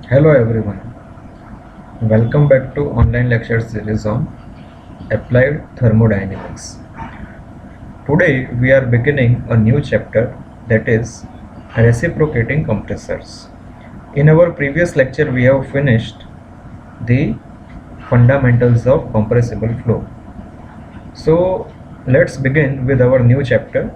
Hello everyone, welcome back to online lecture series on Applied Thermodynamics. Today we are beginning a new chapter, that is reciprocating compressors. In our previous lecture we have finished the fundamentals of compressible flow. So let's begin with our new chapter.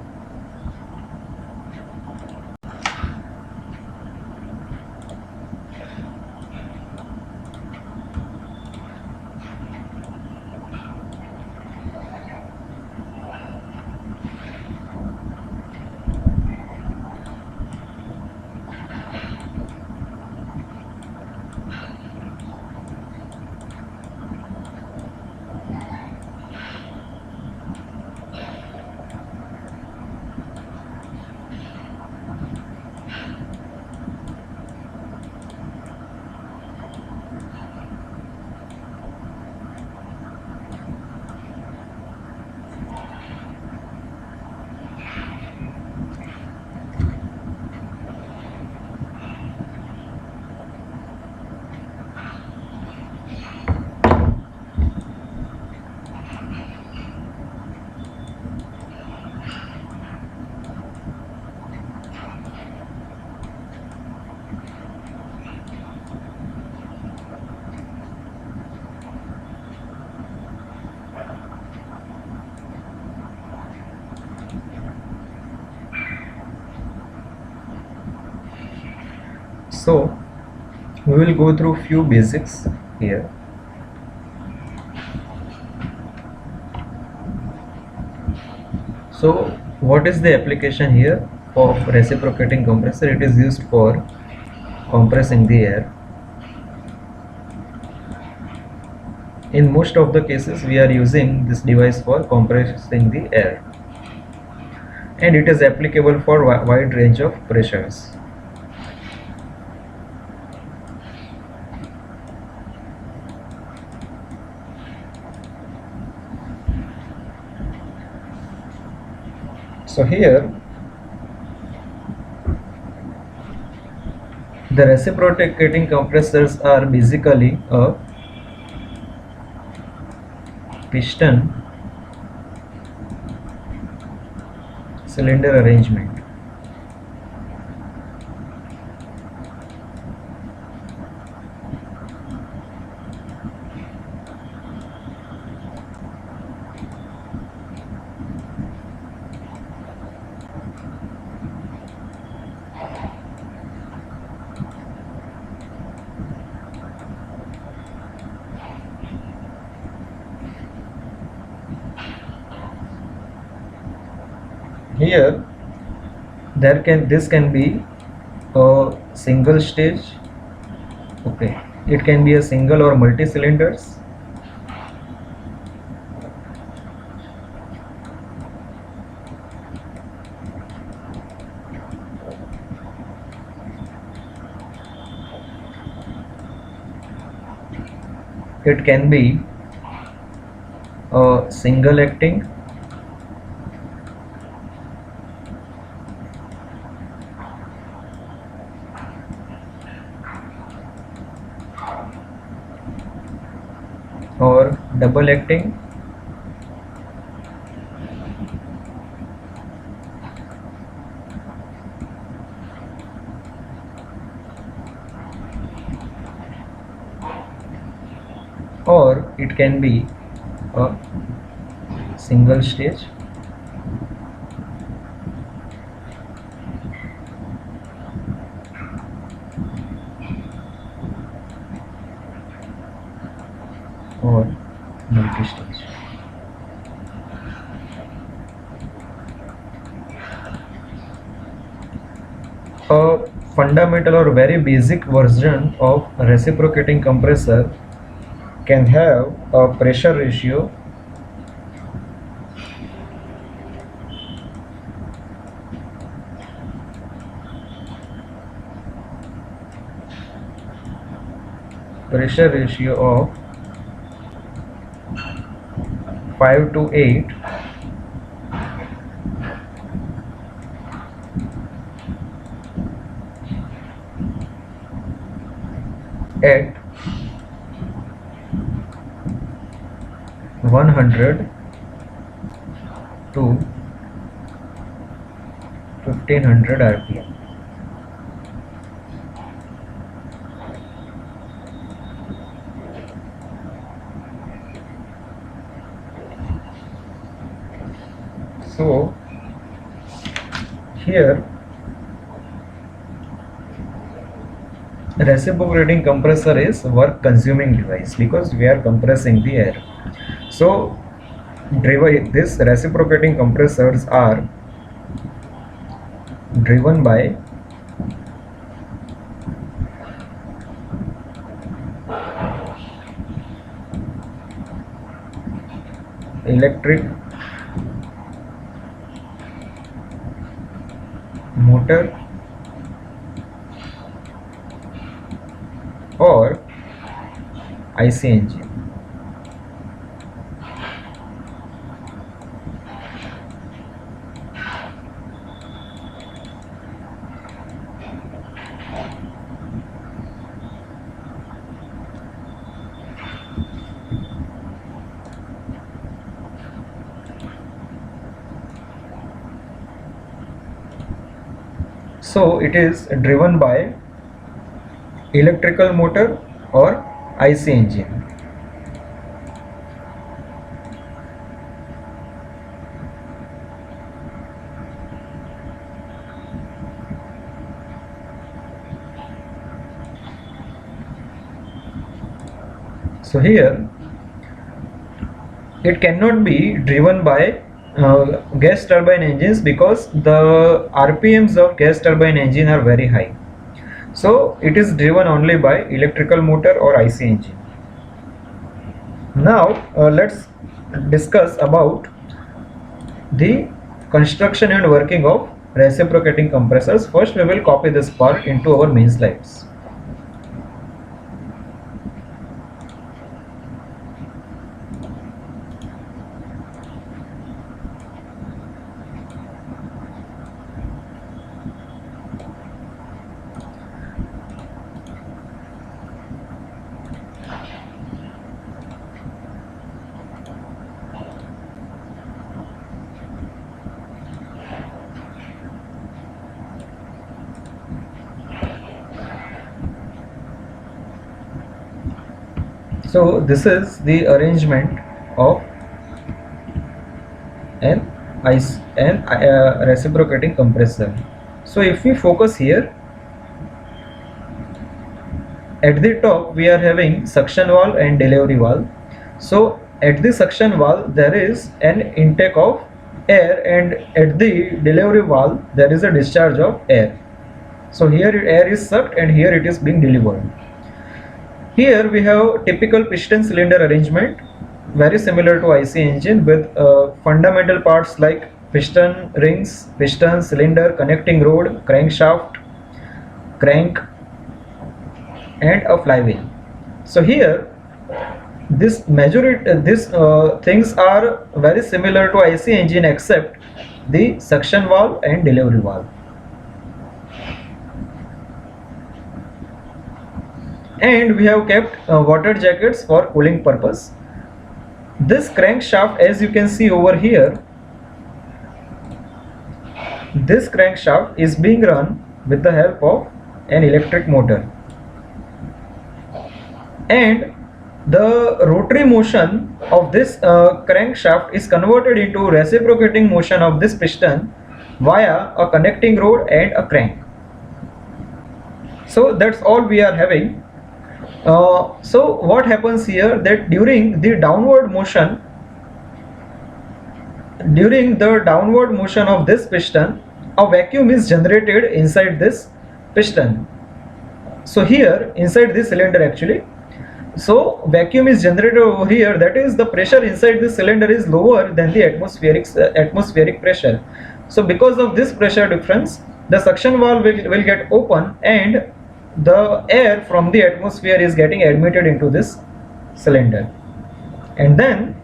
So we will go through few basics here. So what is the application here of reciprocating compressor? It is used for compressing the air. In most of the cases we are using this device for compressing the air, and it is applicable for wide range of pressures. So here the reciprocating compressors are basically a piston cylinder arrangement. Here this can be a single stage. Okay, it can be a single or multi cylinders. It can be a single acting, or double acting, or it can be a single stage, or multi-stage. A fundamental or very basic version of a reciprocating compressor can have a pressure ratio of 5 to 8, at 100 to 1500 rpm. So here reciprocating compressor is work consuming device because we are compressing the air. So this reciprocating compressors are driven by electric motor or IC engine. So it is driven by electrical motor or IC engine. So here it cannot be driven by gas turbine engines because the RPMs of gas turbine engine are very high. So it is driven only by electrical motor or IC engine. Now let's discuss about the construction and working of reciprocating compressors. First we will copy this part into our main slides. So this is the arrangement of an reciprocating compressor. So if we focus here, at the top we are having suction valve and delivery valve. So at the suction valve there is an intake of air, and at the delivery valve there is a discharge of air. So here air is sucked and here it is being delivered. Here we have typical piston cylinder arrangement, very similar to IC engine, with fundamental parts like piston rings, piston cylinder, connecting rod, crankshaft, crank, and a flywheel. So here these things are very similar to IC engine except the suction valve and delivery valve. And we have kept water jackets for cooling purpose. This crankshaft, as you can see over here, this crankshaft is being run with the help of an electric motor, and the rotary motion of this crankshaft is converted into reciprocating motion of this piston via a connecting rod and a crank. So that's all we are having. So what happens here, that during the downward motion of this piston, a vacuum is generated inside this piston. So here inside this cylinder actually, so vacuum is generated over here, that is the pressure inside this cylinder is lower than the atmospheric pressure. So because of this pressure difference, the suction valve will get open and the air from the atmosphere is getting admitted into this cylinder, and then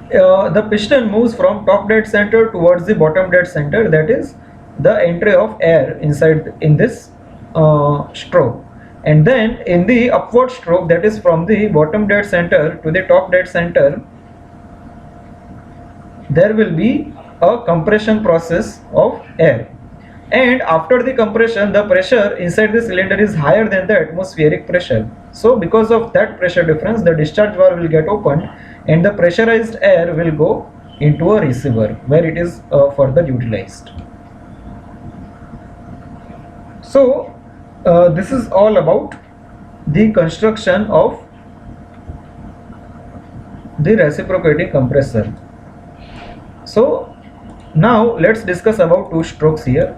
the piston moves from top dead center towards the bottom dead center, that is the entry of air inside in this stroke, and then in the upward stroke, that is from the bottom dead center to the top dead center, there will be a compression process of air, and after the compression the pressure inside the cylinder is higher than the atmospheric pressure. So because of that pressure difference, the discharge valve will get opened and the pressurized air will go into a receiver where it is further utilized. So this is all about the construction of the reciprocating compressor. So now let's discuss about two strokes here.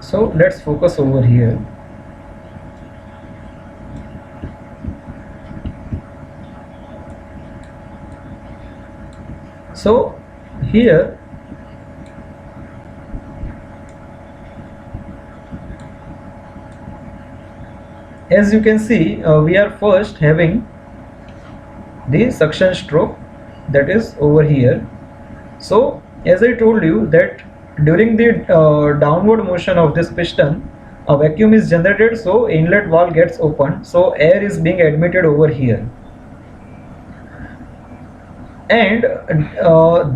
So let's focus over here. So here as you can see, we are first having the suction stroke, that is over here. So as I told you that during the downward motion of this piston, a vacuum is generated, so inlet valve gets opened, so air is being admitted over here, and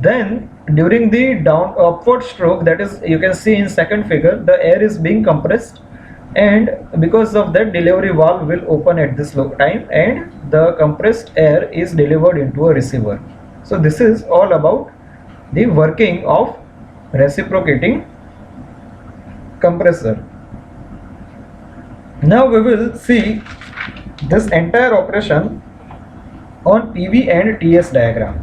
then during the upward stroke, that is you can see in second figure, the air is being compressed, and because of that delivery valve will open at this time and the compressed air is delivered into a receiver. So this is all about the working of reciprocating compressor. Now we will see this entire operation on PV and TS diagram.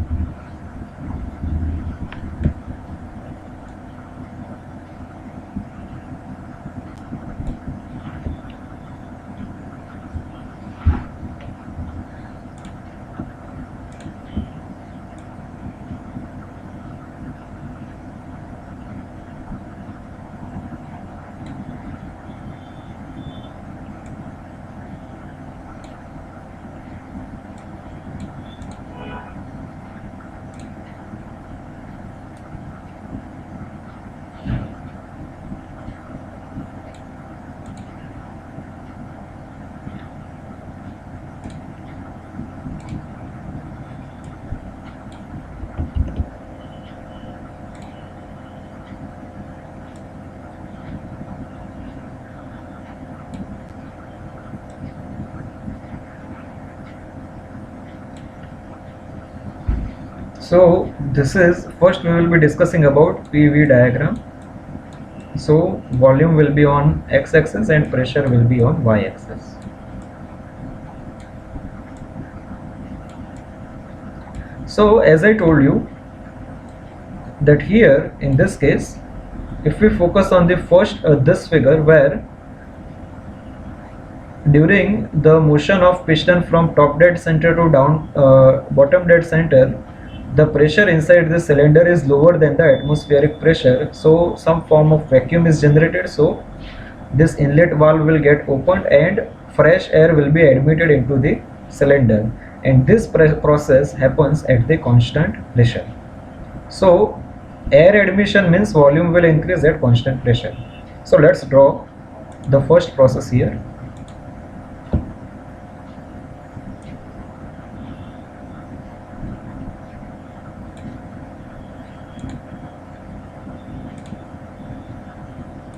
So this is, first we will be discussing about PV diagram. So volume will be on x-axis and pressure will be on y-axis. So as I told you that here in this case, if we focus on the first this figure, where during the motion of piston from top dead center to bottom dead center, the pressure inside the cylinder is lower than the atmospheric pressure, so some form of vacuum is generated, so this inlet valve will get opened and fresh air will be admitted into the cylinder, and this process happens at the constant pressure. So air admission means volume will increase at constant pressure. So let's draw the first process here.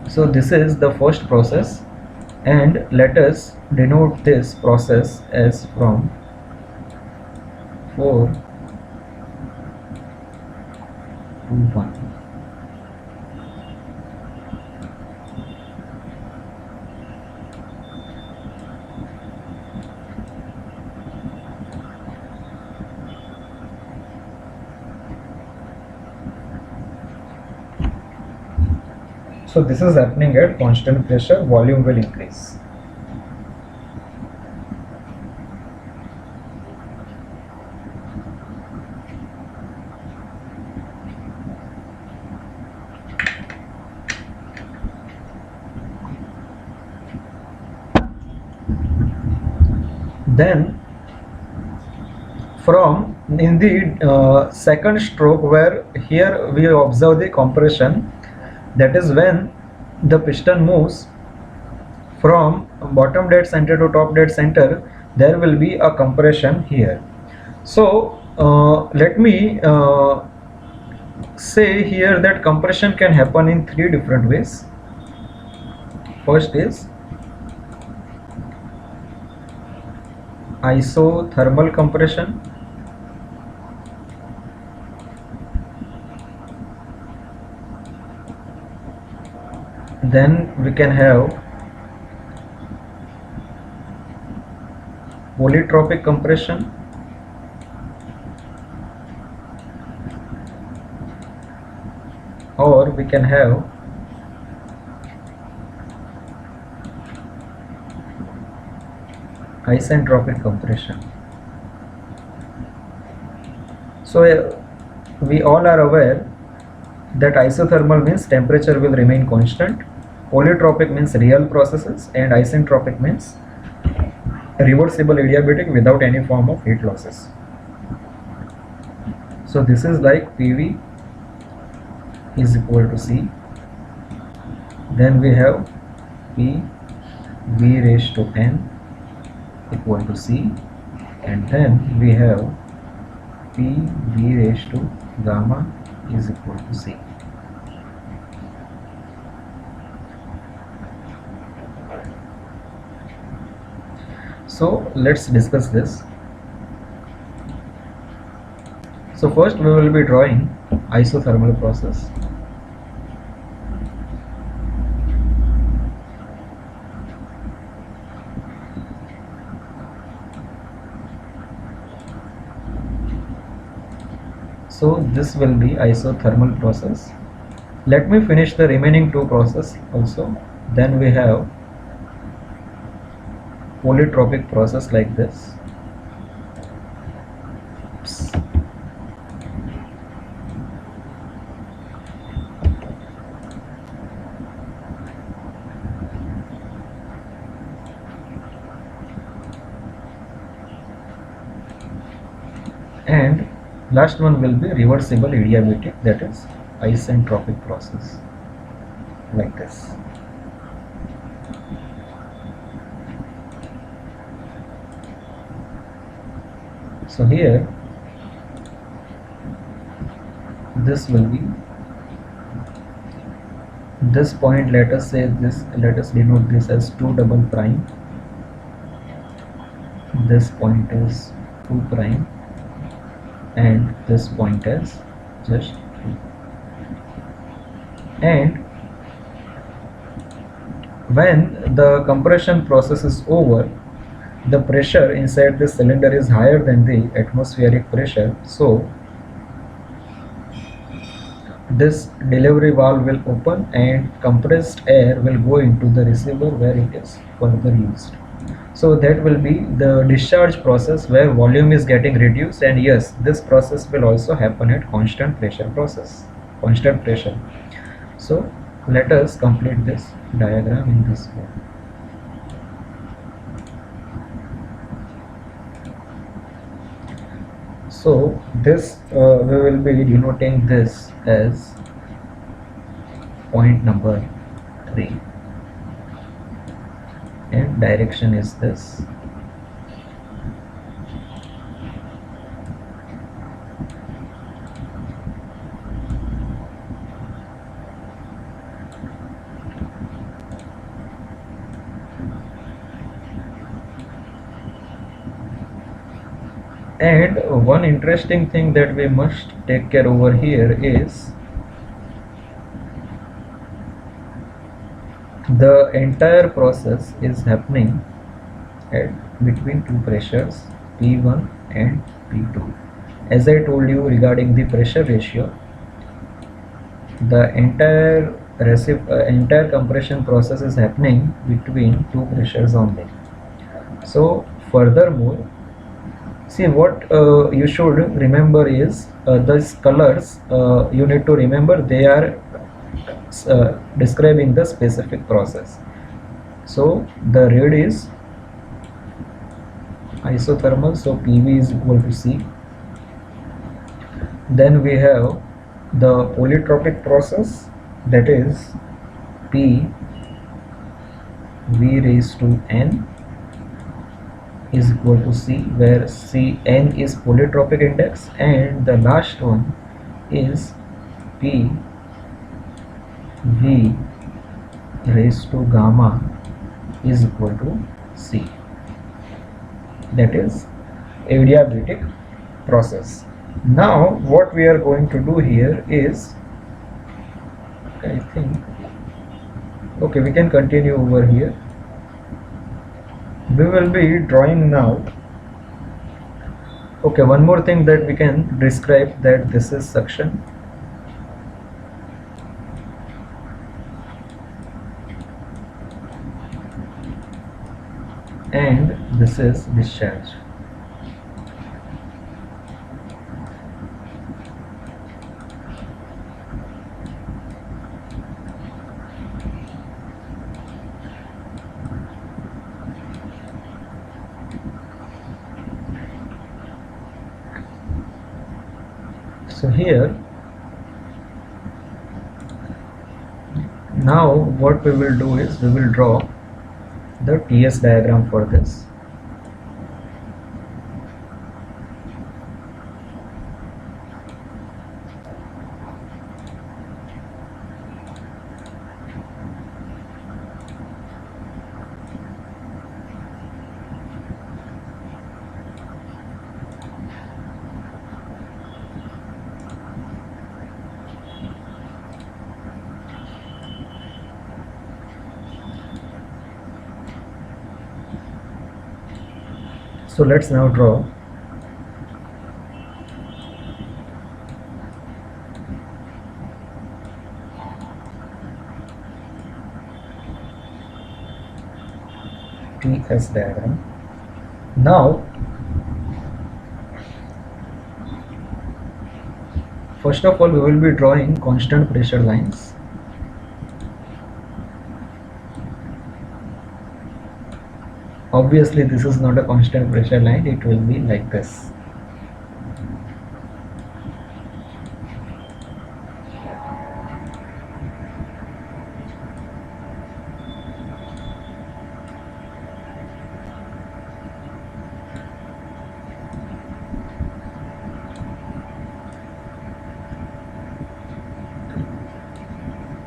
So this is the first process, and let us denote this process as from 4 1. So this is happening at constant pressure, volume will increase. Then from in the second stroke, where here we observe the compression, that is when the piston moves from bottom dead center to top dead center, there will be a compression here. So let me say here that compression can happen in three different ways. First is isothermal compression. Then we can have polytropic compression, or we can have isentropic compression. So we all are aware that isothermal means temperature will remain constant, polytropic means real processes, and isentropic means reversible adiabatic without any form of heat losses. So this is like PV is equal to C. Then we have P V raised to N equal to C, and then we have P V raised to gamma is equal to C. So let's discuss this. So first we will be drawing isothermal process. So this will be isothermal process. Let me finish the remaining two process also. Then we have polytropic process like this. And last one will be reversible adiabatic, that is isentropic process like this. So here this will be this point, let us say this, let us denote this as 2 double prime. This point is 2 prime and this point is just 2. And when the compression process is over, the pressure inside the cylinder is higher than the atmospheric pressure, so this delivery valve will open and compressed air will go into the receiver where it is further used. So that will be the discharge process where volume is getting reduced, and yes, this process will also happen at constant pressure process, constant pressure. So let us complete this diagram in this way. So this we will be denoting this as point number 3, and direction is this. And one interesting thing that we must take care over here is The entire process is happening at between two pressures P1 and P2. As I told you regarding the pressure ratio, the entire compression process is happening between two pressures only. So furthermore, see what you should remember is these colors you need to remember they are describing the specific process. So the red is isothermal, so PV is equal to C. Then we have the polytropic process, that is P V raised to N is equal to C, where N is polytropic index, and the last one is P V raised to gamma is equal to C, that is adiabatic process. Now what we are going to do here is, I think, okay, we can continue over here. We will be drawing now. Okay, one more thing that we can describe, that this is suction and this is discharge. So here, now what we will do is we will draw the TS diagram for this. So let's now draw TS diagram. Now first of all we will be drawing constant pressure lines. Obviously this is not a constant pressure line, it will be like this.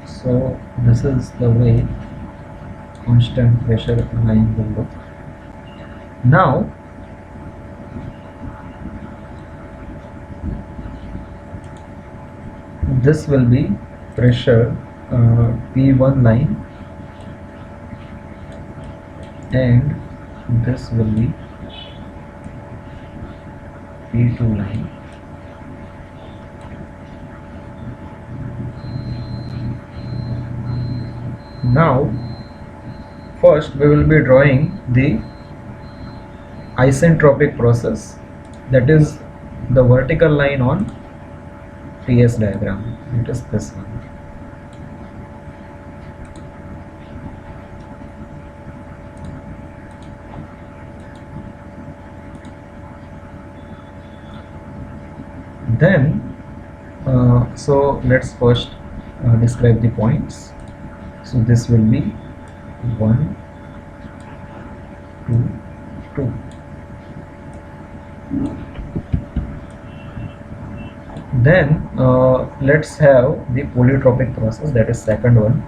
So this is the way constant pressure line will look. Now this will be pressure P1 line, and this will be P2 line. Now first we will be drawing the isentropic process, that is the vertical line on TS diagram. It is this one. Then so let's first describe the points. So this will be 1, 2, 2. Then let's have the polytropic process, that is second one.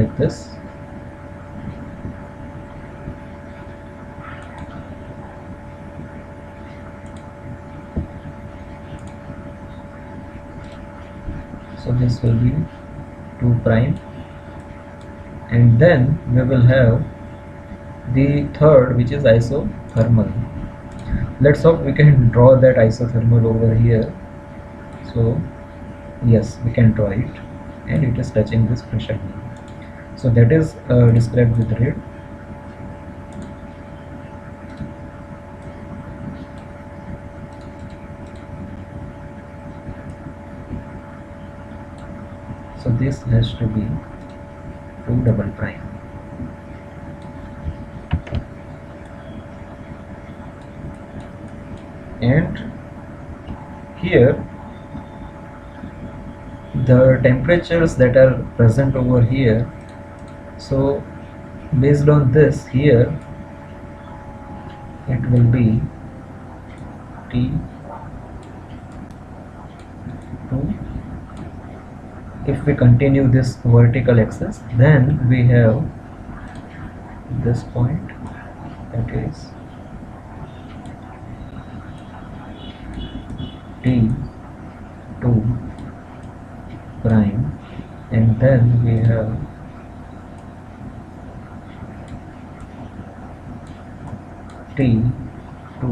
like this. So this will be 2 prime, and then we will have the third, which is isothermal. Let's hope we can draw that isothermal over here. So yes, we can draw it, and it is touching this pressure gradient. So that is described with red. So this has to be 2 double prime. And here the temperatures that are present over here, so based on this, here it will be T2. If we continue this vertical axis, then we have this point, that is T2 prime, and then we have T2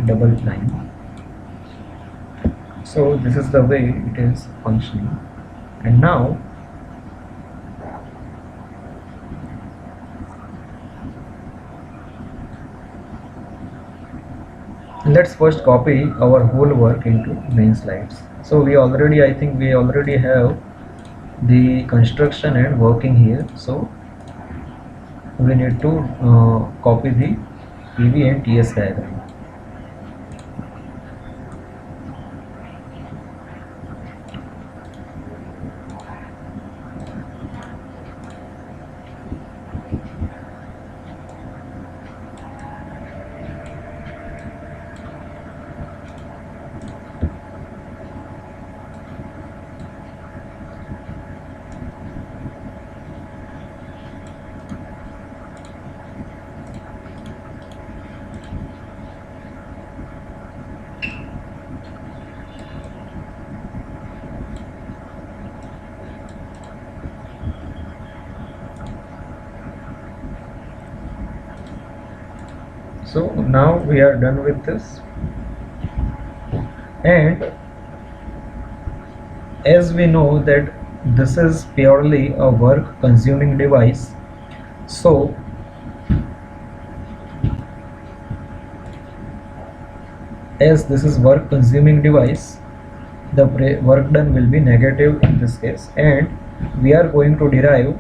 double prime. So this is the way it is functioning. And now let's first copy our whole work into main slides. So I think we already have the construction and working here. So we need to copy the PV and TS diagram. So now we are done with this, and as we know that this is purely a work consuming device, so as this is work consuming device, the work done will be negative in this case, and we are going to derive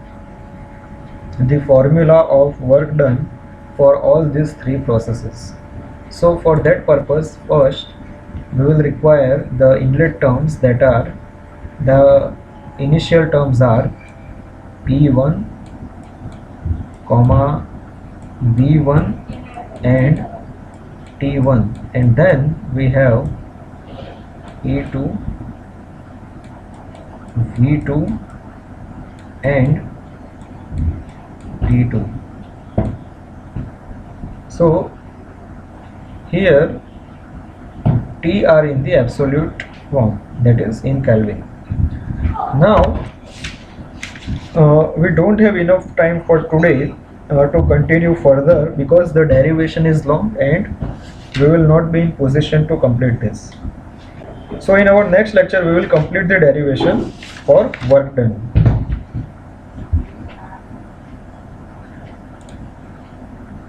the formula of work done for all these three processes. So for that purpose, first we will require the inlet terms, that are the initial terms are P1, comma V1 and T1, and then we have E2, V2 and T2. So here T are in the absolute form, that is in Kelvin. Now we don't have enough time for today to continue further, because the derivation is long and we will not be in position to complete this. So in our next lecture we will complete the derivation for work done.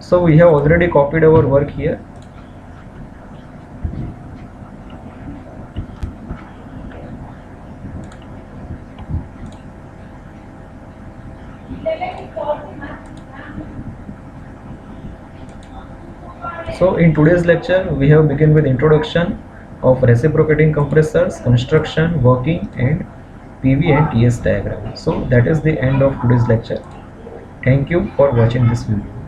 So we have already copied our work here. So in today's lecture we have begun with introduction of reciprocating compressors, construction, working, and PV and TS diagram. So that is the end of today's lecture. Thank you for watching this video.